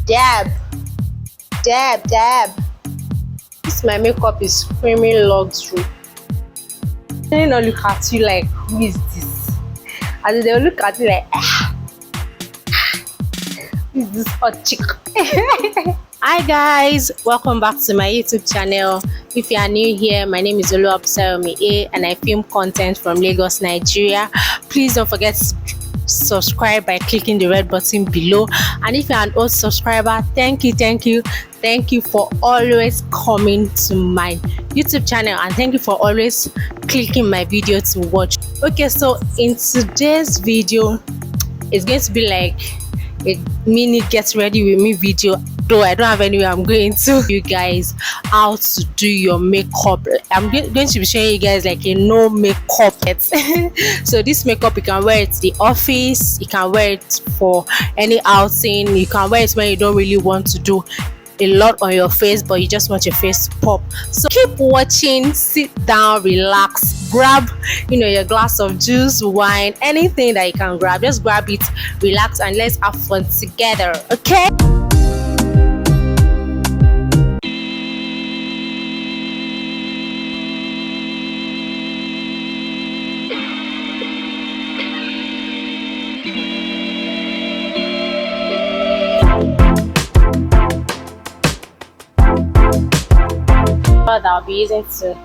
dab, dab, dab. This my makeup is screaming luxury. They not look at you like, who is this? And they'll look at you like, who is this hot chick? Hi guys, welcome back to my YouTube channel. If you are new here, my name is Oluwabusayomi and I film content from Lagos, Nigeria. Please don't forget to subscribe by clicking the red button below. And if you're an old subscriber, thank you for always coming to my YouTube channel, and thank you for always clicking my video to watch. Okay, so in today's video, it's going to be like a mini get ready with me video, though I don't have anywhere I'm going to you guys how to do your makeup. I'm going to be showing you guys like a no makeup so this makeup, you can wear it to the office, you can wear it for any outing, you can wear it when you don't really want to do a lot on your face but you just want your face to pop. So keep watching, sit down, relax, grab your glass of juice, wine, anything that you can grab. Just grab it, relax, and let's have fun together. Okay, that I'll be using to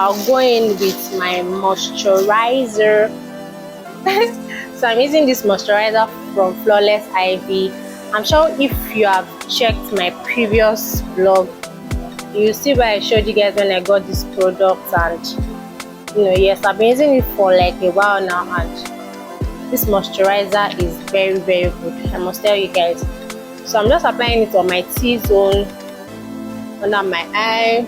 I'll go in with my moisturizer. So I'm using this moisturizer from Flawless Ivy. I'm sure if you have checked my previous vlog, you see where I showed you guys when I got this product, and yes, I've been using it for like a while now, and this moisturizer is very good, I must tell you guys. So I'm just applying it on my T-zone, under my eye,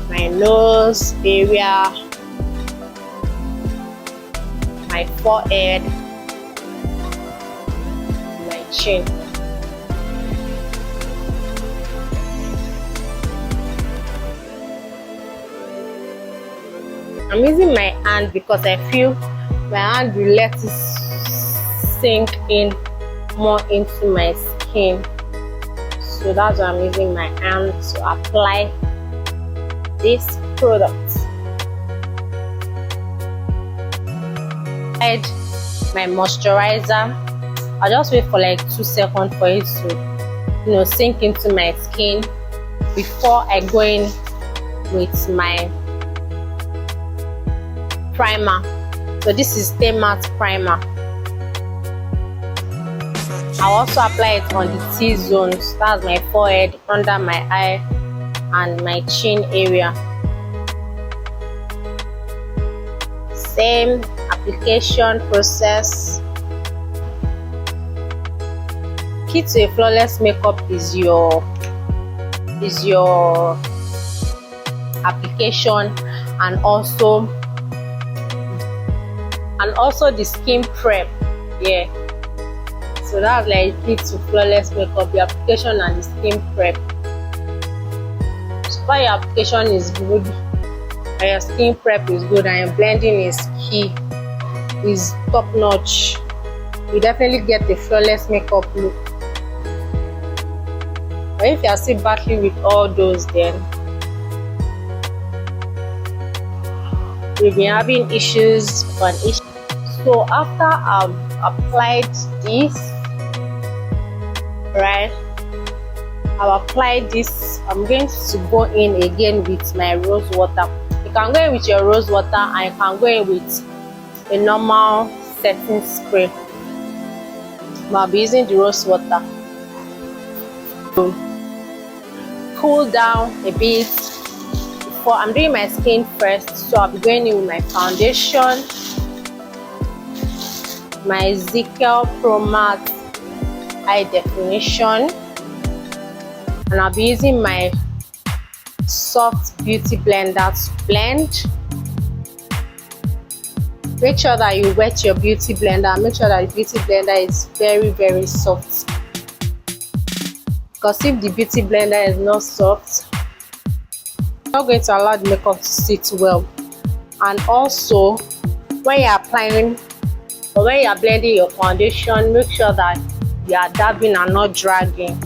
my nose area, my forehead, my chin. I'm using my hand because I feel my hand will let it sink in more into my skin. So that's why I'm using my hand to apply this product. Add my moisturizer. I'll just wait for like 2 seconds for it to sink into my skin before I go in with my primer. So this is Stay Matte Primer. I'll also apply it on the T-zones, that's my forehead, under my eye, and my chin area. Same application process. Key to a flawless makeup is your application, and also the skin prep. Yeah, So that's like key to flawless makeup: the application and the skin prep. So while your application is good, and your skin prep is good, and your blending is key, is top notch, you definitely get the flawless makeup look. But if you are still battling with all those, then you'll be having issues on issues. So after I've applied this, right, I've applied this, I'm going to go in again with my rose water. You can go in with your rose water, and you can go in with a normal setting spray. But I'll be using the rose water to cool down a bit. Before I'm doing my skin first, so I'll be going in with my foundation, my Xoxo Pro Matte High Definition, and I'll be using my soft beauty blender to blend. Make sure that you wet your beauty blender. Make sure that the beauty blender is very soft, because if the beauty blender is not soft, it's not going to allow the makeup to sit well. And also, when you're applying or when you're blending your foundation, make sure that you are dabbing and not dragging.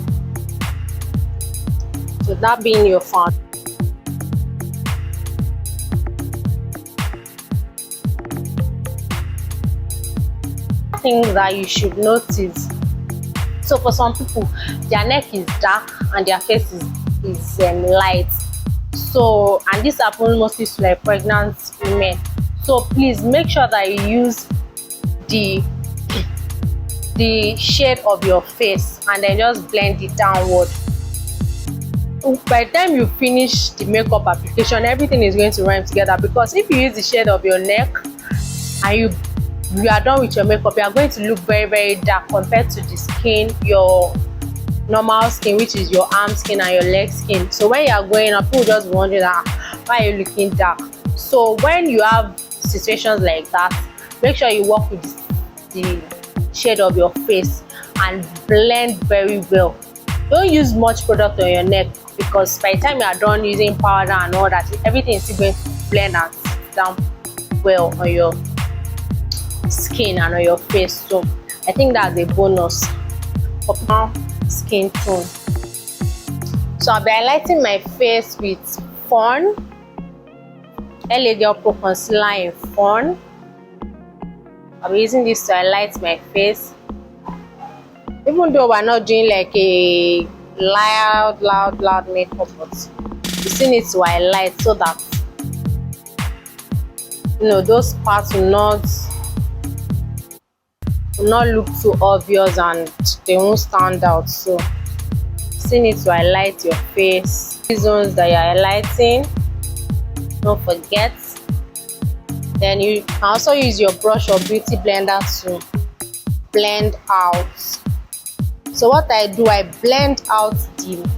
So that being your foundation. Things that you should notice. So for some people, their neck is dark and their face is light. So, and this happens mostly to like pregnant women. So please make sure that you use the shade of your face and then just blend it downward. By the time you finish the makeup application, everything is going to rhyme together, because if you use the shade of your neck and you are done with your makeup, you are going to look very dark compared to the skin, your normal skin, which is your arm skin and your leg skin. So when you are going up, people just wonder that why are you looking dark. So when you have situations like that, make sure you work with the shade of your face and blend very well. Don't use much product on your neck, because by the time you are done using powder and all that, everything is still going to blend and sit down well on your skin and on your face. So I think that's a bonus for my skin tone. So I'll be highlighting my face with Fawn LA Girl Pro Concealer in Fawn. I'll be using this to highlight my face, even though we're not doing like a loud makeup, but you still need to highlight so that those parts will not look too obvious and they won't stand out. So you still need to highlight your face. These zones that you're highlighting, don't forget. Then you can also use your brush or beauty blender to blend out. So what I do, I blend out the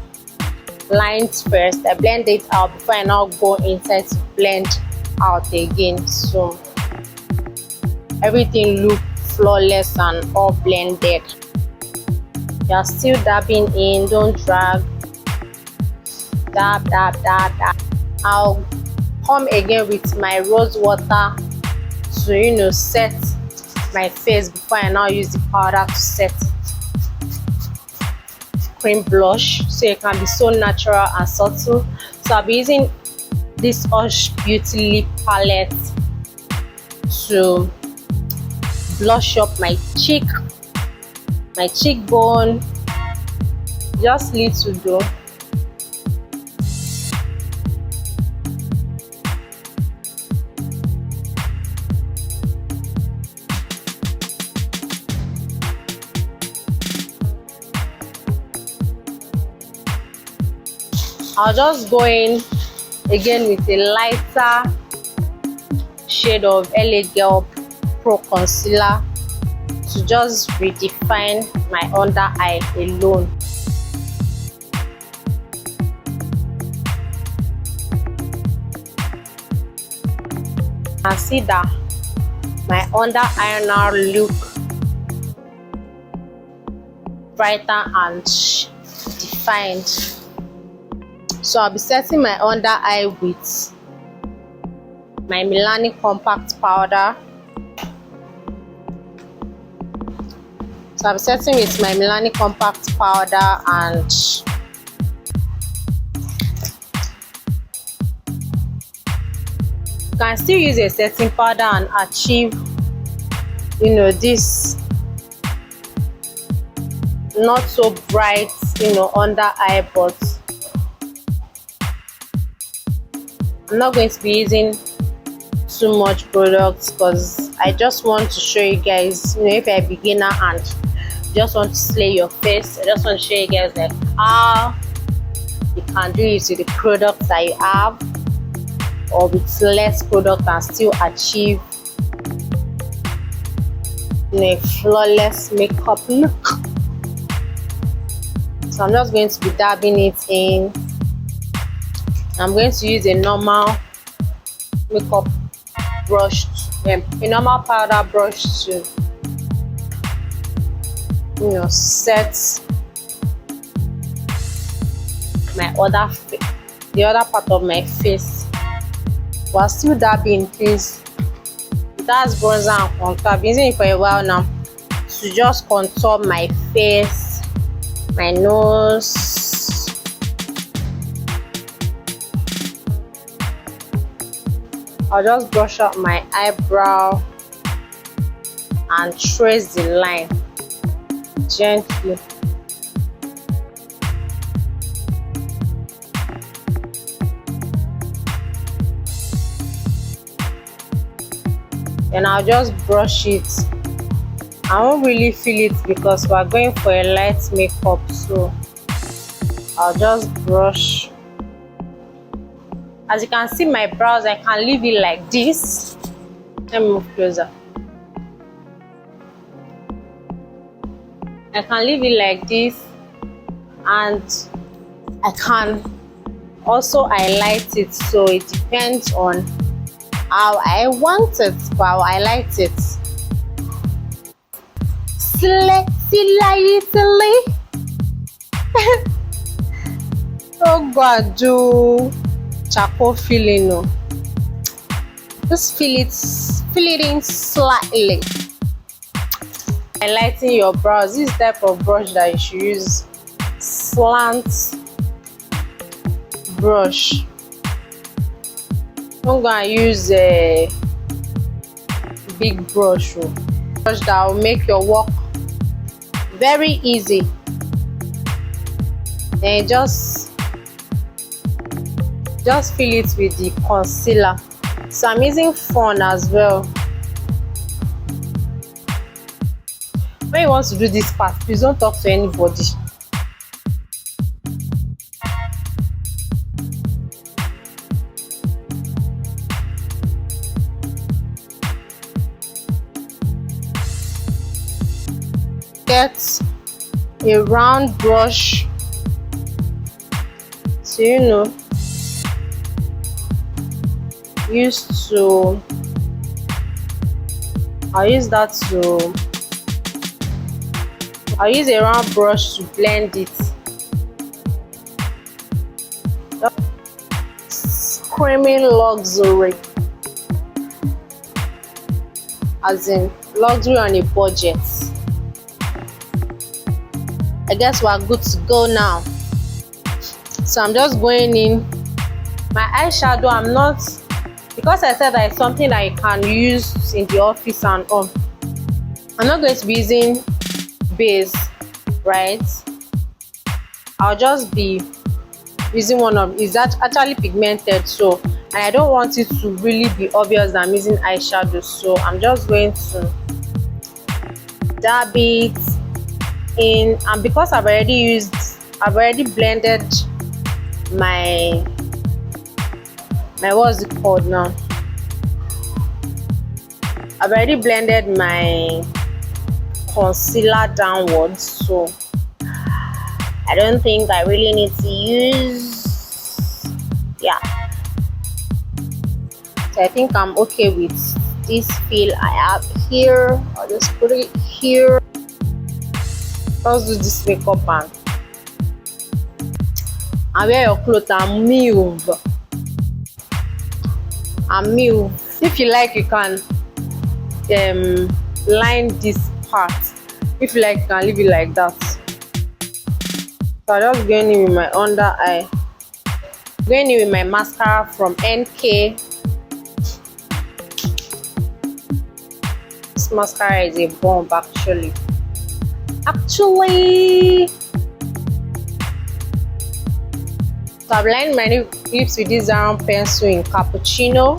lines first. I blend it out before I now go inside to blend out again. So everything looks flawless and all blended. You're still dabbing in, don't drag. Dab. I'll come again with my rose water to set my face before I now use the powder to set cream blush, so it can be so natural and subtle. So I'll be using this Hush Beauty lip palette to blush up my cheek, my cheekbone, just little though. I'll just go in again with a lighter shade of LA Girl Pro Concealer to just redefine my under eye alone. I see that my under eye now look brighter and defined. So I'll be setting my under eye with my Milani compact powder. So I'm setting with my Milani compact powder, and you can still use a setting powder and achieve, you know, this not so bright, you know, under eye. But I'm not going to be using too much products because I just want to show you guys, you know, if you're a beginner and just want to slay your face, I just want to show you guys like how you can do it with the products that you have or with less product and still achieve, you know, a flawless makeup look. So I'm just going to be dabbing it in. I'm going to use a normal makeup brush, a normal powder brush to, you know, set my the other part of my face. While still dabbing, please, that's bronzer and contour. I've been using it for a while now to just contour my face, my nose. I'll just brush up my eyebrow and trace the line gently. And I'll just brush it. I won't really feel it because we're going for a light makeup, so I'll just brush. As you can see, my brows, I can leave it like this. Let me move closer. I can leave it like this, and I can also highlight it, so it depends on how I want it, but I'll highlight it. Slightly. Oh God, do charcoal feeling, no. Just fill it in slightly. Highlighting your brows. This type of brush that you should use, slant brush. I'm gonna use a big brush, brush that will make your work very easy. Then just fill it with the concealer. So I'm using Fawn as well. When you want to do this part, please don't talk to anybody. Get a round brush to, you know, I'll use a round brush to blend it. Screaming luxury, as in luxury on a budget. I guess we're good to go now. So I'm just going in. My eyeshadow, I'm not, because I said that it's something that you can use in the office and all, I'm not going to be using base, right? I'll just be using one of, it's actually pigmented, so, and I don't want it to really be obvious that I'm using eyeshadow, so I'm just going to dab it in. And because I've already blended my what's it called now, I've already blended my concealer downwards, so I don't think I really need to use, yeah. So I think I'm okay with this feel I have here. I'll just put it here. Just do this makeup and wear your clothes and move. And move. If you like, you can line this part. If you like, you can leave it like that. So I'm just going in with my under eye. Going in with my mascara from NK. This mascara is a bomb actually. So I've lined my lips with this round pencil in cappuccino.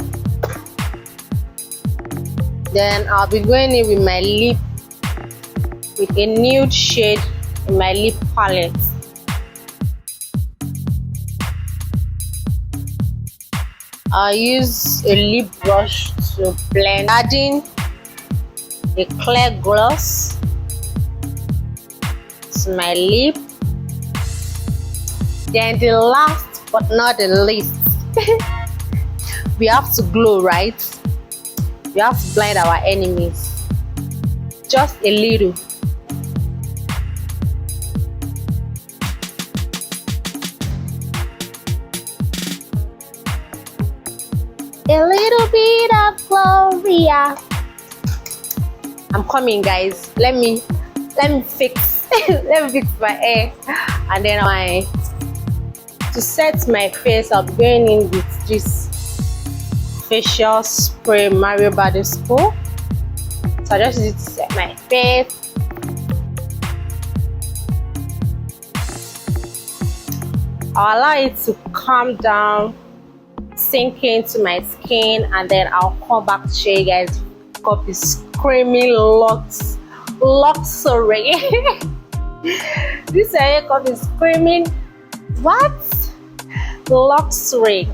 Then I'll be going in with my lip with a nude shade in my lip palette. I'll use a lip brush to blend, adding a clear gloss to my lip. Then the last but not the least, we have to glow, right? We have to blind our enemies. Just a little. A little bit of Gloria. I'm coming, guys. Let me fix let me fix my hair, and then to set my face, I'll be going in with this facial spray Mario Badescu. So I just use it to set my face. I'll allow it to calm down, sink into my skin, and then I'll come back to show you guys makeup is screaming luxury. This makeup is screaming what? Luxury.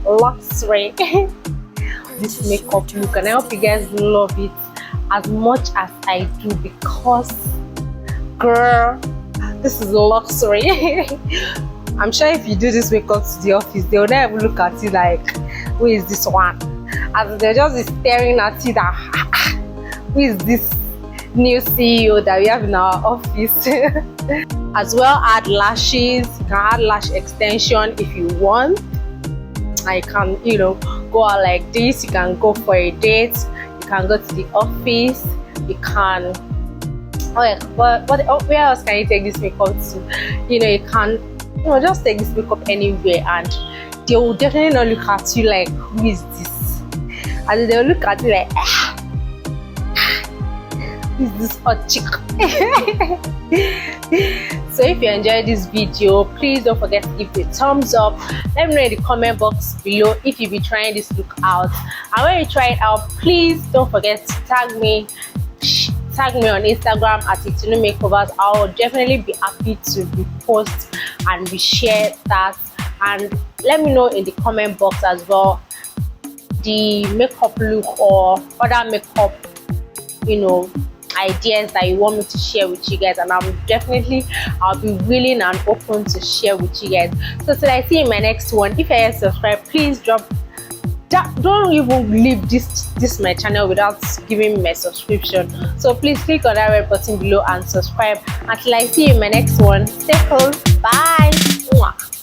This makeup look, and I hope you guys love it as much as I do, because girl, this is luxury. I'm sure if you do this makeup to the office, they'll never look at you like, who is this one? As they'll just be staring at you that, who is this new CEO that we have in our office? As well, add lashes. You can add lash extension if you want. I can, go out like this. You can go for a date. You can go to the office. You can. Where else can you take this makeup to? You can, just take this makeup anywhere, and they will definitely not look at you like, who is this? And they'll look at you like, who is this hot chick? So if you enjoyed this video, please don't forget to give it a thumbs up. Let me know in the comment box below if you'll be trying this look out, and when you try it out, please don't forget to tag me on Instagram at Itunu Makeovers. I will definitely be happy to repost and reshare that, and let me know in the comment box as well the makeup look or other makeup ideas that you want me to share with you guys, and I'll be willing and open to share with you guys. So till I see you in my next one, if you are subscribed, please don't even leave this my channel without giving me my subscription. So please click on that red button below and subscribe. Until I see you in my next one, stay cool. Bye. Mwah.